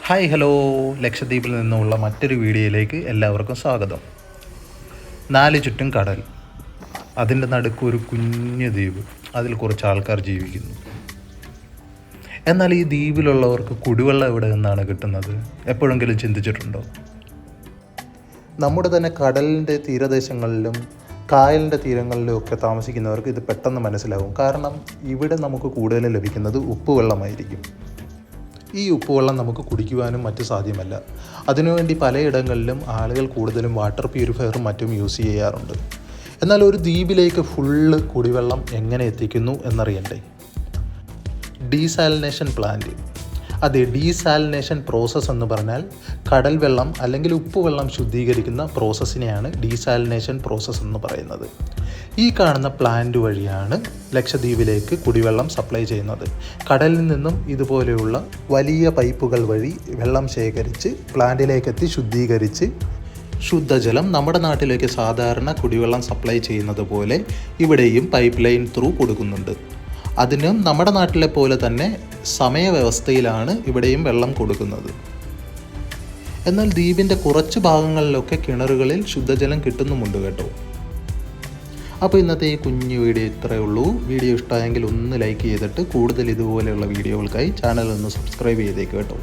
Hi hello, ലക്ഷദ്വീപിൽ നിന്നുള്ള മറ്റൊരു വീഡിയോയിലേക്ക് എല്ലാവർക്കും സ്വാഗതം. 4 ചുറ്റും കടൽ, അതിൻ്റെ നടുക്ക് ഒരു കുഞ്ഞു ദ്വീപ്, അതിൽ കുറച്ച് ആൾക്കാർ ജീവിക്കുന്നു. എന്നാൽ ഈ ദ്വീപിലുള്ളവർക്ക് കുടിവെള്ളം എവിടെ നിന്നാണ് കിട്ടുന്നത്? എപ്പോഴെങ്കിലും ചിന്തിച്ചിട്ടുണ്ടോ? നമ്മുടെ തന്നെ കടലിൻ്റെ തീരദേശങ്ങളിലും കായലിൻ്റെ തീരങ്ങളിലും ഒക്കെ താമസിക്കുന്നവർക്ക് ഇത് പെട്ടെന്ന് മനസ്സിലാവും. കാരണം ഇവിടെ നമുക്ക് കൂടുതലും ലഭിക്കുന്നത് ഉപ്പുവെള്ളമായിരിക്കും. ഈ ഉപ്പുവെള്ളം നമുക്ക് കുടിക്കുവാനും മറ്റു സാധ്യമല്ല. അതിനുവേണ്ടി പലയിടങ്ങളിലും ആളുകൾ കൂടുതലും വാട്ടർ പ്യൂരിഫയറും മറ്റും യൂസ് ചെയ്യാറുണ്ട്. എന്നാൽ ഒരു ദ്വീപിലേക്ക് ഫുള്ള് കുടിവെള്ളം എങ്ങനെ എത്തിക്കുന്നു എന്നറിയണ്ടേ? Desalination plant. അതെ, ഡീസാലിനേഷൻ പ്രോസസ്സ് എന്ന് പറഞ്ഞാൽ കടൽ വെള്ളം അല്ലെങ്കിൽ ഉപ്പുവെള്ളം ശുദ്ധീകരിക്കുന്ന പ്രോസസ്സിനെയാണ് ഡീസാലിനേഷൻ പ്രോസസ്സ് എന്ന് പറയുന്നത്. ഈ കാണുന്ന പ്ലാന്റ് വഴിയാണ് ലക്ഷദ്വീപിലേക്ക് കുടിവെള്ളം സപ്ലൈ ചെയ്യുന്നത്. കടലിൽ നിന്നും ഇതുപോലെയുള്ള വലിയ പൈപ്പുകൾ വഴി വെള്ളം ശേഖരിച്ച് പ്ലാന്റിലേക്കെത്തി ശുദ്ധീകരിച്ച് ശുദ്ധജലം നമ്മുടെ നാട്ടിലേക്ക് സാധാരണ കുടിവെള്ളം സപ്ലൈ ചെയ്യുന്നത് പോലെ ഇവിടെയും പൈപ്പ് ലൈൻ ത്രൂ കൊടുക്കുന്നുണ്ട്. അതിനും നമ്മുടെ നാട്ടിലെ പോലെ തന്നെ സമയവ്യവസ്ഥയിലാണ് ഇവിടെയും വെള്ളം കൊടുക്കുന്നത്. എന്നാൽ ദ്വീപിൻ്റെ കുറച്ച് ഭാഗങ്ങളിലൊക്കെ കിണറുകളിൽ ശുദ്ധജലം കിട്ടുന്നുമുണ്ട് കേട്ടോ. അപ്പോൾ ഇന്നത്തെ ഈ കുഞ്ഞു വീഡിയോ ഇത്രയേ ഉള്ളൂ. വീഡിയോ ഇഷ്ടമായെങ്കിൽ ഒന്ന് ലൈക്ക് ചെയ്തിട്ട് കൂടുതൽ ഇതുപോലെയുള്ള വീഡിയോകൾക്കായി ചാനൽ ഒന്ന് സബ്സ്ക്രൈബ് ചെയ്തേക്ക് കേട്ടോ.